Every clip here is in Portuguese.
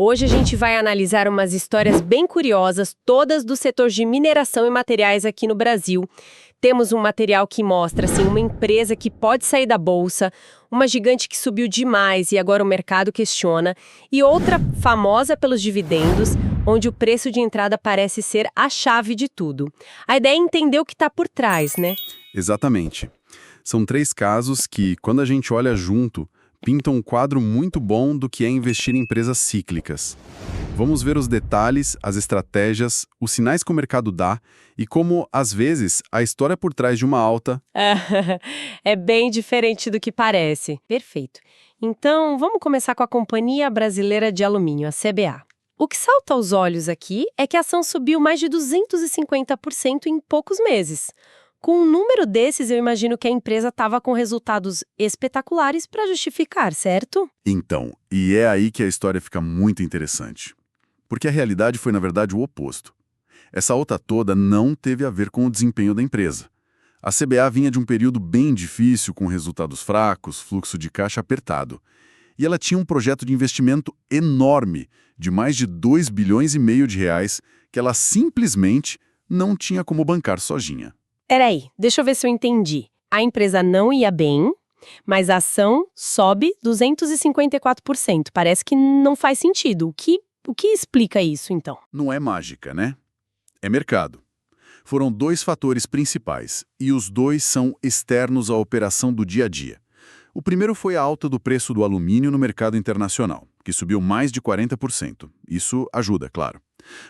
Hoje a gente vai analisar umas histórias bem curiosas, todas do setor de mineração e materiais aqui no Brasil. Temos um material que mostra, assim, uma empresa que pode sair da bolsa, uma gigante que subiu demais e agora o mercado questiona, e outra famosa pelos dividendos, onde o preço de entrada parece ser a chave de tudo. A ideia é entender o que está por trás, né? Exatamente. São 3 casos que, quando a gente olha junto, pintam um quadro muito bom do que é investir em empresas cíclicas. Vamos ver os detalhes, as estratégias, os sinais que o mercado dá e como, às vezes, a história por trás de uma alta... É bem diferente do que parece. Perfeito. Então, vamos começar com a Companhia Brasileira de Alumínio, a CBA. O que salta aos olhos aqui é que a ação subiu mais de 250% em poucos meses. Com um número desses, eu imagino que a empresa estava com resultados espetaculares para justificar, certo? Então, e é aí que a história fica muito interessante. Porque a realidade foi, na verdade, o oposto. Essa alta toda não teve a ver com o desempenho da empresa. A CBA vinha de um período bem difícil, com resultados fracos, fluxo de caixa apertado. E ela tinha um projeto de investimento enorme, de mais de 2,5 bilhões de reais, que ela simplesmente não tinha como bancar sozinha. Peraí, deixa eu ver se eu entendi. A empresa não ia bem, mas a ação sobe 254%. Parece que não faz sentido. O que explica isso, então? Não é mágica, né? É mercado. Foram 2 fatores principais, e os 2 são externos à operação do dia a dia. O primeiro foi a alta do preço do alumínio no mercado internacional, que subiu mais de 40%. Isso ajuda, claro.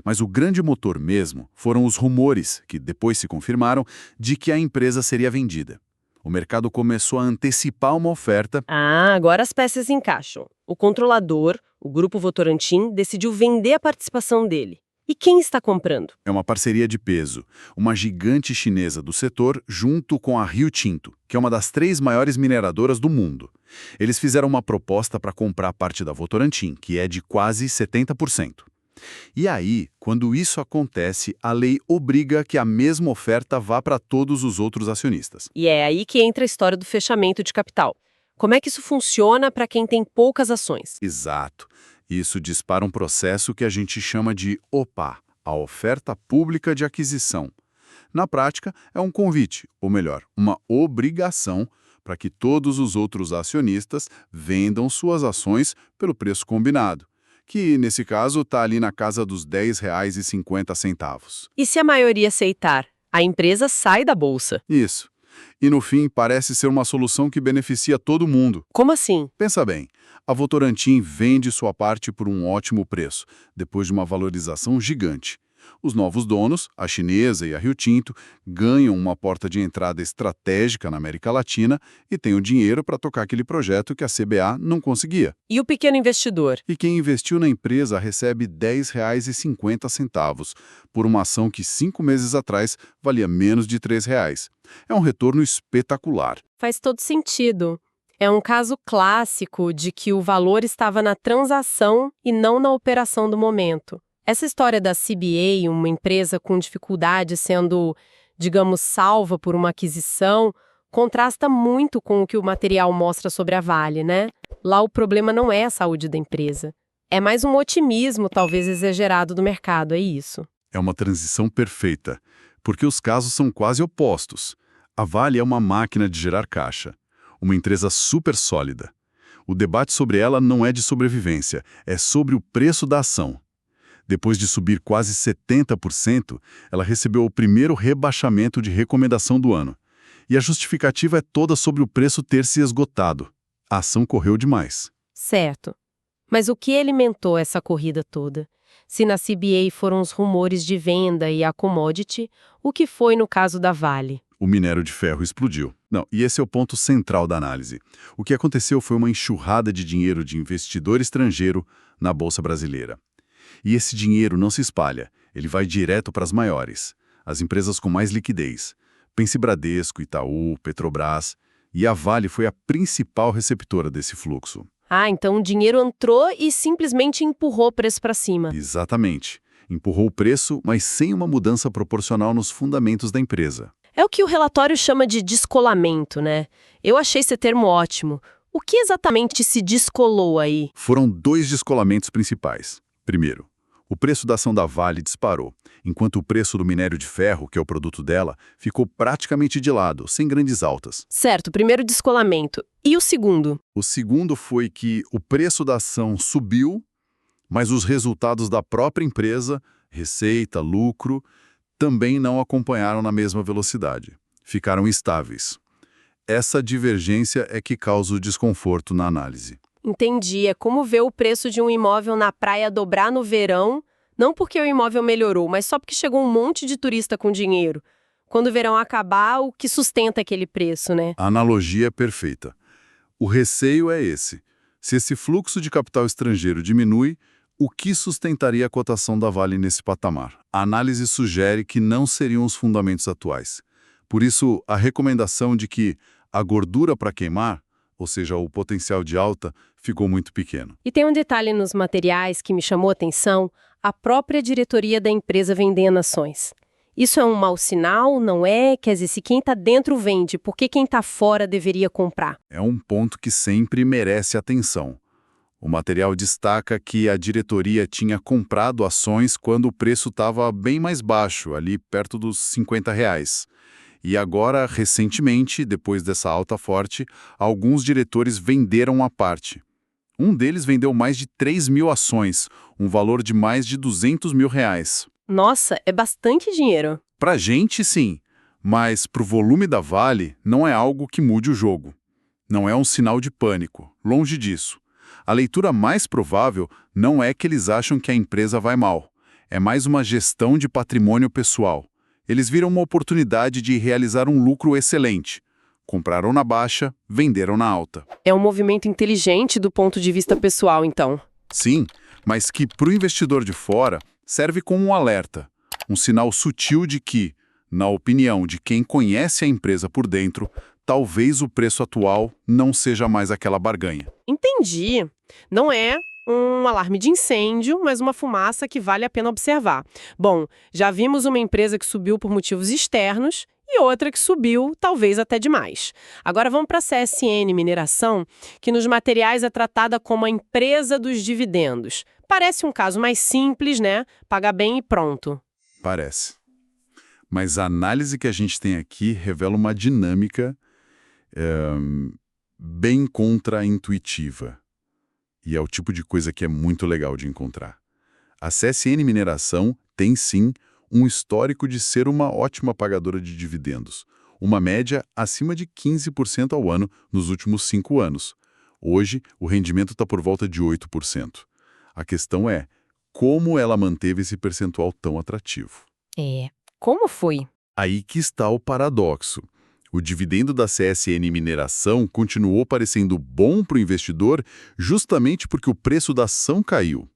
Mas o grande motor mesmo foram os rumores, que depois se confirmaram, de que a empresa seria vendida. O mercado começou a antecipar uma oferta. Ah, agora as peças encaixam. O controlador, o Grupo Votorantim, decidiu vender a participação dele. E quem está comprando? É uma parceria de peso, uma gigante chinesa do setor junto com a Rio Tinto, que é uma das 3 maiores mineradoras do mundo. Eles fizeram uma proposta para comprar parte da Votorantim, que é de quase 70%. E aí, quando isso acontece, a lei obriga que a mesma oferta vá para todos os outros acionistas. E é aí que entra a história do fechamento de capital. Como é que isso funciona para quem tem poucas ações? Exato. Isso dispara um processo que a gente chama de OPA, a Oferta Pública de Aquisição. Na prática, é um convite, ou melhor, uma obrigação para que todos os outros acionistas vendam suas ações pelo preço combinado, que, nesse caso, está ali na casa dos R$ 10,50. E se a maioria aceitar, a empresa sai da bolsa? Isso. E, no fim, parece ser uma solução que beneficia todo mundo. Como assim? Pensa bem, a Votorantim vende sua parte por um ótimo preço, depois de uma valorização gigante. Os novos donos, a chinesa e a Rio Tinto, ganham uma porta de entrada estratégica na América Latina e têm o dinheiro para tocar aquele projeto que a CBA não conseguia. E o pequeno investidor? E quem investiu na empresa recebe R$ 10,50 por uma ação que 5 meses atrás valia menos de R$ 3. É um retorno espetacular. Faz todo sentido. É um caso clássico de que o valor estava na transação e não na operação do momento. Essa história da CBA, uma empresa com dificuldade sendo, digamos, salva por uma aquisição, contrasta muito com o que o material mostra sobre a Vale, né? Lá o problema não é a saúde da empresa. É mais um otimismo, talvez exagerado, do mercado, é isso. É uma transição perfeita, porque os casos são quase opostos. A Vale é uma máquina de gerar caixa, uma empresa super sólida. O debate sobre ela não é de sobrevivência, é sobre o preço da ação. Depois de subir quase 70%, ela recebeu o primeiro rebaixamento de recomendação do ano. E a justificativa é toda sobre o preço ter se esgotado. A ação correu demais. Certo. Mas o que alimentou essa corrida toda? Se na CBA foram os rumores de venda e a commodity, o que foi no caso da Vale? O minério de ferro explodiu. Não, e esse é o ponto central da análise. O que aconteceu foi uma enxurrada de dinheiro de investidor estrangeiro na Bolsa Brasileira. E esse dinheiro não se espalha, ele vai direto para as maiores, as empresas com mais liquidez. Pense Bradesco, Itaú, Petrobras, e a Vale foi a principal receptora desse fluxo. Ah, então o dinheiro entrou e simplesmente empurrou o preço para cima. Exatamente. Empurrou o preço, mas sem uma mudança proporcional nos fundamentos da empresa. É o que o relatório chama de descolamento, né? Eu achei esse termo ótimo. O que exatamente se descolou aí? Foram dois descolamentos principais. Primeiro, o preço da ação da Vale disparou, enquanto o preço do minério de ferro, que é o produto dela, ficou praticamente de lado, sem grandes altas. Certo, primeiro descolamento. E o segundo? O segundo foi que o preço da ação subiu, mas os resultados da própria empresa, receita, lucro, também não acompanharam na mesma velocidade. Ficaram estáveis. Essa divergência é que causa o desconforto na análise. Entendi. É como ver o preço de um imóvel na praia dobrar no verão, não porque o imóvel melhorou, mas só porque chegou um monte de turista com dinheiro. Quando o verão acabar, o que sustenta aquele preço, né? A analogia é perfeita. O receio é esse. Se esse fluxo de capital estrangeiro diminui, o que sustentaria a cotação da Vale nesse patamar? A análise sugere que não seriam os fundamentos atuais. Por isso, a recomendação de que a gordura para queimar, ou seja, o potencial de alta, ficou muito pequeno. E tem um detalhe nos materiais que me chamou a atenção: a própria diretoria da empresa vendendo ações. Isso é um mau sinal, não é? Quer dizer, se quem está dentro vende, por que quem está fora deveria comprar? É um ponto que sempre merece atenção. O material destaca que a diretoria tinha comprado ações quando o preço estava bem mais baixo, ali perto dos R$ 50. E agora, recentemente, depois dessa alta forte, alguns diretores venderam a parte. Um deles vendeu mais de 3.000 ações, um valor de mais de R$ 200 mil. Nossa, é bastante dinheiro. Pra gente, sim, mas pro volume da Vale não é algo que mude o jogo. Não é um sinal de pânico, longe disso. A leitura mais provável não é que eles acham que a empresa vai mal. É mais uma gestão de patrimônio pessoal. Eles viram uma oportunidade de realizar um lucro excelente. Compraram na baixa, venderam na alta. É um movimento inteligente do ponto de vista pessoal, então. Sim, mas que para o investidor de fora serve como um alerta. Um sinal sutil de que, na opinião de quem conhece a empresa por dentro, talvez o preço atual não seja mais aquela barganha. Entendi. Não é um alarme de incêndio, mas uma fumaça que vale a pena observar. Bom, já vimos uma empresa que subiu por motivos externos e outra que subiu, talvez até demais. Agora vamos para a CSN Mineração, que nos materiais é tratada como a empresa dos dividendos. Parece um caso mais simples, né? Paga bem e pronto. Parece. Mas a análise que a gente tem aqui revela uma dinâmica bem contraintuitiva. E é o tipo de coisa que é muito legal de encontrar. A CSN Mineração tem, sim, um histórico de ser uma ótima pagadora de dividendos, uma média acima de 15% ao ano nos últimos 5 anos. Hoje, o rendimento está por volta de 8%. A questão é, como ela manteve esse percentual tão atrativo? Como foi? Aí que está o paradoxo. O dividendo da CSN Mineração continuou parecendo bom para o investidor justamente porque o preço da ação caiu.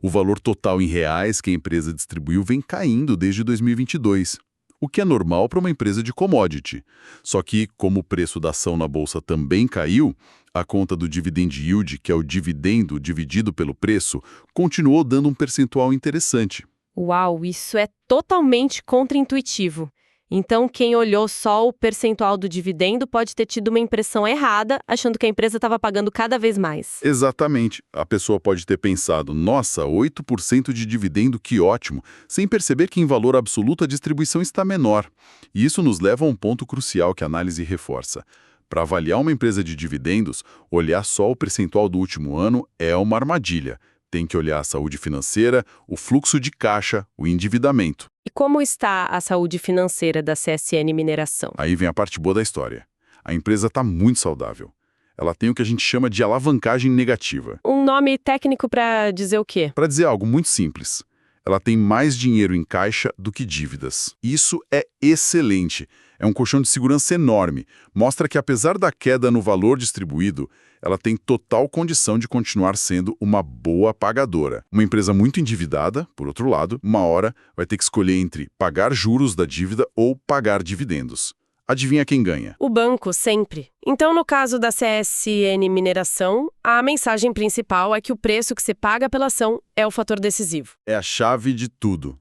O valor total em reais que a empresa distribuiu vem caindo desde 2022, o que é normal para uma empresa de commodity. Só que, como o preço da ação na bolsa também caiu, a conta do dividend yield, que é o dividendo dividido pelo preço, continuou dando um percentual interessante. Uau, isso é totalmente contraintuitivo. Então, quem olhou só o percentual do dividendo pode ter tido uma impressão errada, achando que a empresa estava pagando cada vez mais. Exatamente. A pessoa pode ter pensado, nossa, 8% de dividendo, que ótimo, sem perceber que em valor absoluto a distribuição está menor. E isso nos leva a um ponto crucial que a análise reforça. Para avaliar uma empresa de dividendos, olhar só o percentual do último ano é uma armadilha. Tem que olhar a saúde financeira, o fluxo de caixa, o endividamento. E como está a saúde financeira da CSN Mineração? Aí vem a parte boa da história. A empresa está muito saudável. Ela tem o que a gente chama de alavancagem negativa. Um nome técnico para dizer o quê? Para dizer algo muito simples, ela tem mais dinheiro em caixa do que dívidas. Isso é excelente. É um colchão de segurança enorme. Mostra que, apesar da queda no valor distribuído, ela tem total condição de continuar sendo uma boa pagadora. Uma empresa muito endividada, por outro lado, uma hora vai ter que escolher entre pagar juros da dívida ou pagar dividendos. Adivinha quem ganha? O banco, sempre. Então, no caso da CSN Mineração, a mensagem principal é que o preço que se paga pela ação é o fator decisivo. É a chave de tudo.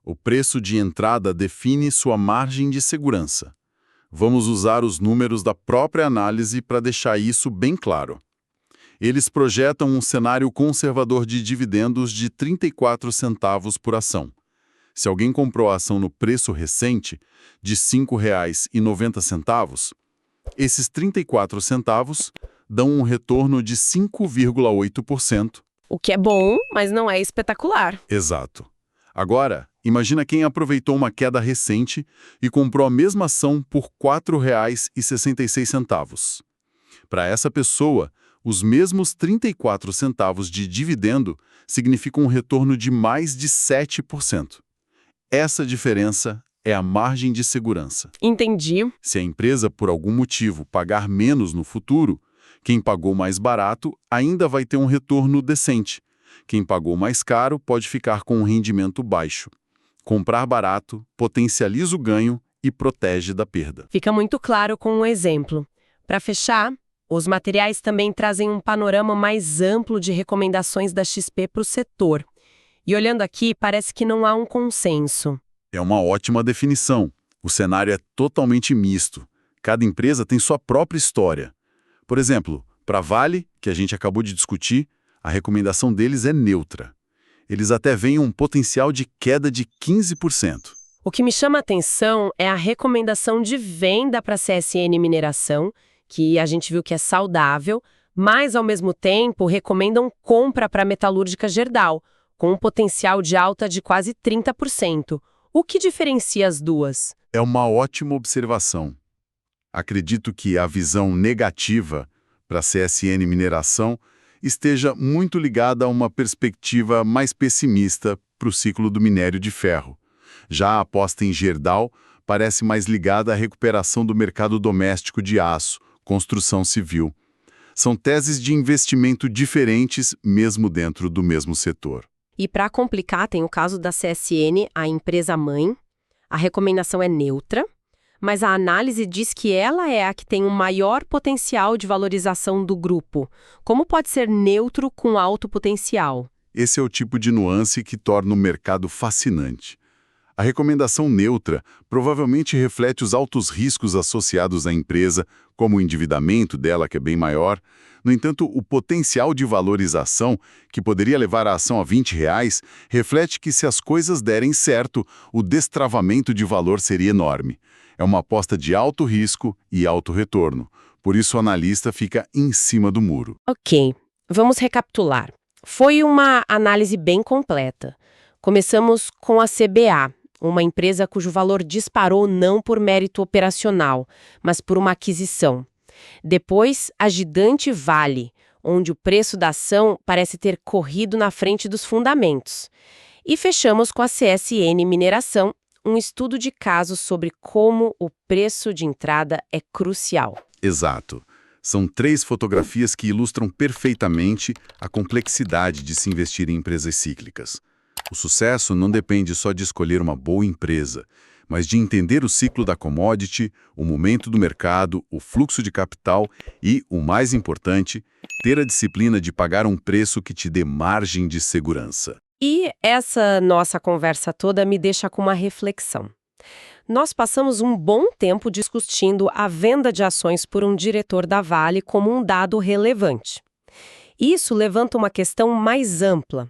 O preço de entrada define sua margem de segurança. Vamos usar os números da própria análise para deixar isso bem claro. Eles projetam um cenário conservador de dividendos de 34 centavos por ação. Se alguém comprou a ação no preço recente, de R$ 5,90, esses 34 centavos dão um retorno de 5,8%. O que é bom, mas não é espetacular. Exato. Agora, imagina quem aproveitou uma queda recente e comprou a mesma ação por R$ 4,66. Para essa pessoa, os mesmos 34 centavos de dividendo significam um retorno de mais de 7%. Essa diferença é a margem de segurança. Entendi. Se a empresa, por algum motivo, pagar menos no futuro, quem pagou mais barato ainda vai ter um retorno decente. Quem pagou mais caro pode ficar com um rendimento baixo. Comprar barato potencializa o ganho e protege da perda. Fica muito claro com um exemplo. Para fechar, os materiais também trazem um panorama mais amplo de recomendações da XP para o setor. E olhando aqui, parece que não há um consenso. É uma ótima definição. O cenário é totalmente misto. Cada empresa tem sua própria história. Por exemplo, para a Vale, que a gente acabou de discutir, a recomendação deles é neutra. Eles até veem um potencial de queda de 15%. O que me chama a atenção é a recomendação de venda para a CSN Mineração, que a gente viu que é saudável, mas, ao mesmo tempo, recomendam compra para a Metalúrgica Gerdau, com um potencial de alta de quase 30%. O que diferencia as duas? É uma ótima observação. Acredito que a visão negativa para a CSN Mineração esteja muito ligada a uma perspectiva mais pessimista para o ciclo do minério de ferro. Já a aposta em Gerdau parece mais ligada à recuperação do mercado doméstico de aço, construção civil. São teses de investimento diferentes, mesmo dentro do mesmo setor. E para complicar, tem o caso da CSN, a empresa mãe. A recomendação é neutra, mas a análise diz que ela é a que tem o maior potencial de valorização do grupo. Como pode ser neutro com alto potencial? Esse é o tipo de nuance que torna o mercado fascinante. A recomendação neutra provavelmente reflete os altos riscos associados à empresa, como o endividamento dela, que é bem maior. No entanto, o potencial de valorização, que poderia levar a ação a R$ 20, reflete que se as coisas derem certo, o destravamento de valor seria enorme. É uma aposta de alto risco e alto retorno. Por isso, o analista fica em cima do muro. Ok, vamos recapitular. Foi uma análise bem completa. Começamos com a CBA, uma empresa cujo valor disparou não por mérito operacional, mas por uma aquisição. Depois, a gigante Vale, onde o preço da ação parece ter corrido na frente dos fundamentos. E fechamos com a CSN Mineração, um estudo de caso sobre como o preço de entrada é crucial. Exato. São 3 fotografias que ilustram perfeitamente a complexidade de se investir em empresas cíclicas. O sucesso não depende só de escolher uma boa empresa, mas de entender o ciclo da commodity, o momento do mercado, o fluxo de capital e, o mais importante, ter a disciplina de pagar um preço que te dê margem de segurança. E essa nossa conversa toda me deixa com uma reflexão. Nós passamos um bom tempo discutindo a venda de ações por um diretor da Vale como um dado relevante. Isso levanta uma questão mais ampla.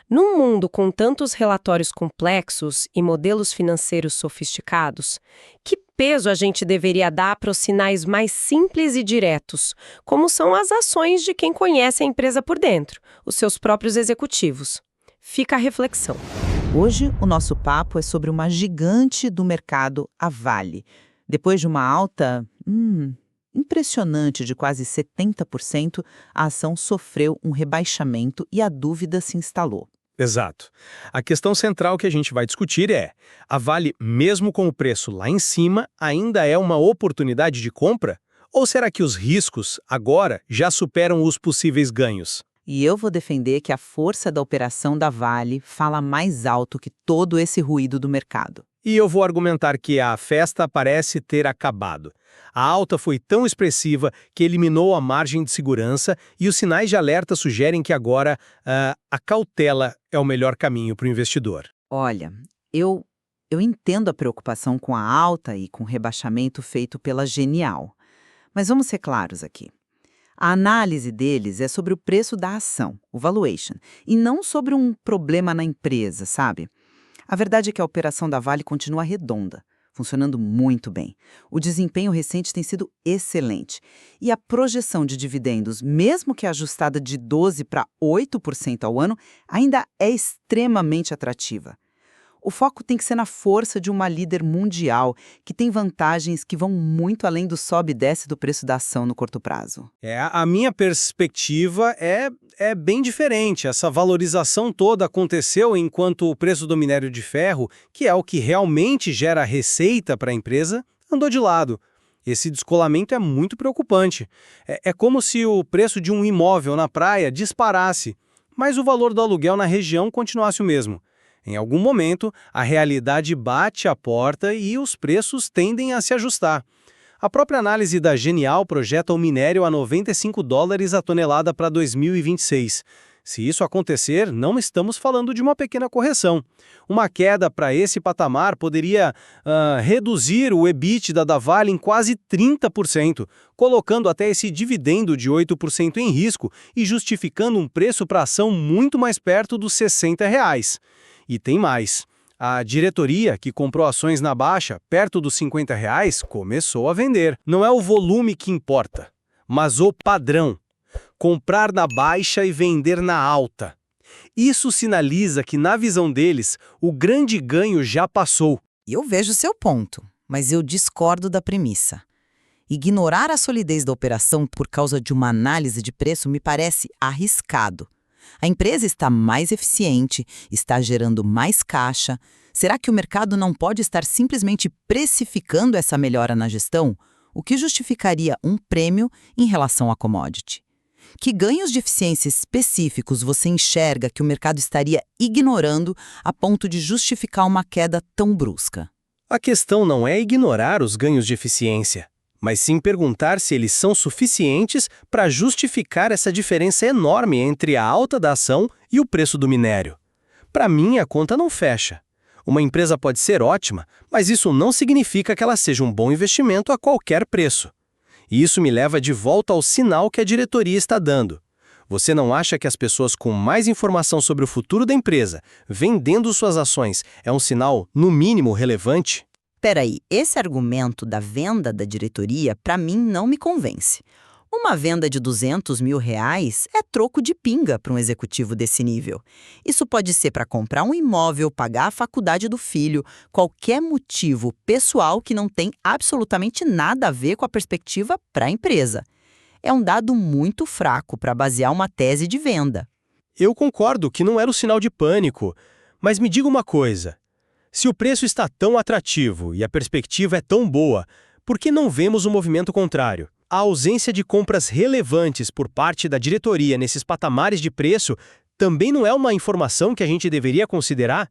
Num mundo com tantos relatórios complexos e modelos financeiros sofisticados, que peso a gente deveria dar para os sinais mais simples e diretos, como são as ações de quem conhece a empresa por dentro, os seus próprios executivos? Fica a reflexão. Hoje, o nosso papo é sobre uma gigante do mercado, a Vale. Depois de uma alta impressionante de quase 70%, a ação sofreu um rebaixamento e a dúvida se instalou. Exato. A questão central que a gente vai discutir é: a Vale, mesmo com o preço lá em cima, ainda é uma oportunidade de compra? Ou será que os riscos, agora, já superam os possíveis ganhos? E eu vou defender que a força da operação da Vale fala mais alto que todo esse ruído do mercado. E eu vou argumentar que a festa parece ter acabado. A alta foi tão expressiva que eliminou a margem de segurança e os sinais de alerta sugerem que agora a cautela é o melhor caminho para o investidor. Olha, eu eu entendo a preocupação com a alta e com o rebaixamento feito pela Genial. Mas vamos ser claros aqui. A análise deles é sobre o preço da ação, o valuation, e não sobre um problema na empresa, sabe? A verdade é que a operação da Vale continua redonda, funcionando muito bem. O desempenho recente tem sido excelente. E a projeção de dividendos, mesmo que ajustada de 12% para 8% ao ano, ainda é extremamente atrativa. O foco tem que ser na força de uma líder mundial, que tem vantagens que vão muito além do sobe e desce do preço da ação no curto prazo. A minha perspectiva é bem diferente. Essa valorização toda aconteceu enquanto o preço do minério de ferro, que é o que realmente gera receita para a empresa, andou de lado. Esse descolamento é muito preocupante. É como se o preço de um imóvel na praia disparasse, mas o valor do aluguel na região continuasse o mesmo. Em algum momento, a realidade bate a porta e os preços tendem a se ajustar. A própria análise da Genial projeta o minério a $95 a tonelada para 2026. Se isso acontecer, não estamos falando de uma pequena correção. Uma queda para esse patamar poderia reduzir o EBITDA da Vale em quase 30%, colocando até esse dividendo de 8% em risco e justificando um preço para ação muito mais perto dos R$60. E tem mais. A diretoria, que comprou ações na baixa, perto dos R$50, começou a vender. Não é o volume que importa, mas o padrão. Comprar na baixa e vender na alta. Isso sinaliza que, na visão deles, o grande ganho já passou. Eu vejo seu ponto, mas eu discordo da premissa. Ignorar a solidez da operação por causa de uma análise de preço me parece arriscado. A empresa está mais eficiente, está gerando mais caixa. Será que o mercado não pode estar simplesmente precificando essa melhora na gestão? O que justificaria um prêmio em relação à commodity? Que ganhos de eficiência específicos você enxerga que o mercado estaria ignorando a ponto de justificar uma queda tão brusca? A questão não é ignorar os ganhos de eficiência, mas sim perguntar se eles são suficientes para justificar essa diferença enorme entre a alta da ação e o preço do minério. Para mim, a conta não fecha. Uma empresa pode ser ótima, mas isso não significa que ela seja um bom investimento a qualquer preço. E isso me leva de volta ao sinal que a diretoria está dando. Você não acha que as pessoas com mais informação sobre o futuro da empresa, vendendo suas ações, é um sinal, no mínimo, relevante? Peraí, esse argumento da venda da diretoria, para mim, não me convence. Uma venda de R$200 mil é troco de pinga para um executivo desse nível. Isso pode ser para comprar um imóvel, pagar a faculdade do filho, qualquer motivo pessoal que não tem absolutamente nada a ver com a perspectiva para a empresa. É um dado muito fraco para basear uma tese de venda. Eu concordo que não era o sinal de pânico, mas me diga uma coisa. Se o preço está tão atrativo e a perspectiva é tão boa, por que não vemos o movimento contrário? A ausência de compras relevantes por parte da diretoria nesses patamares de preço também não é uma informação que a gente deveria considerar?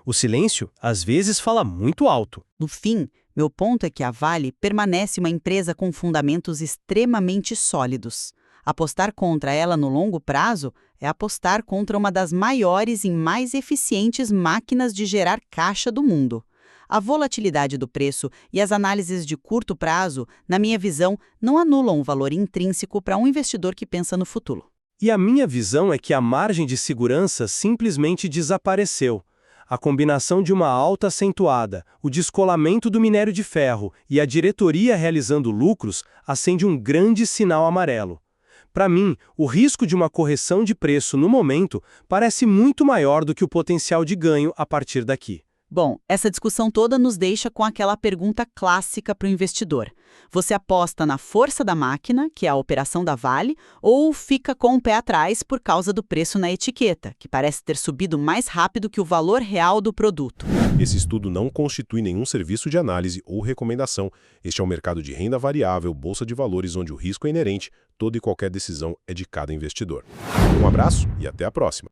O silêncio, às vezes, fala muito alto. No fim, meu ponto é que a Vale permanece uma empresa com fundamentos extremamente sólidos. Apostar contra ela no longo prazo é apostar contra uma das maiores e mais eficientes máquinas de gerar caixa do mundo. A volatilidade do preço e as análises de curto prazo, na minha visão, não anulam o valor intrínseco para um investidor que pensa no futuro. E a minha visão é que a margem de segurança simplesmente desapareceu. A combinação de uma alta acentuada, o descolamento do minério de ferro e a diretoria realizando lucros acende um grande sinal amarelo. Para mim, o risco de uma correção de preço no momento parece muito maior do que o potencial de ganho a partir daqui. Bom, essa discussão toda nos deixa com aquela pergunta clássica para o investidor. Você aposta na força da máquina, que é a operação da Vale, ou fica com o pé atrás por causa do preço na etiqueta, que parece ter subido mais rápido que o valor real do produto? Esse estudo não constitui nenhum serviço de análise ou recomendação. Este é um mercado de renda variável, bolsa de valores, onde o risco é inerente. Toda e qualquer decisão é de cada investidor. Um abraço e até a próxima.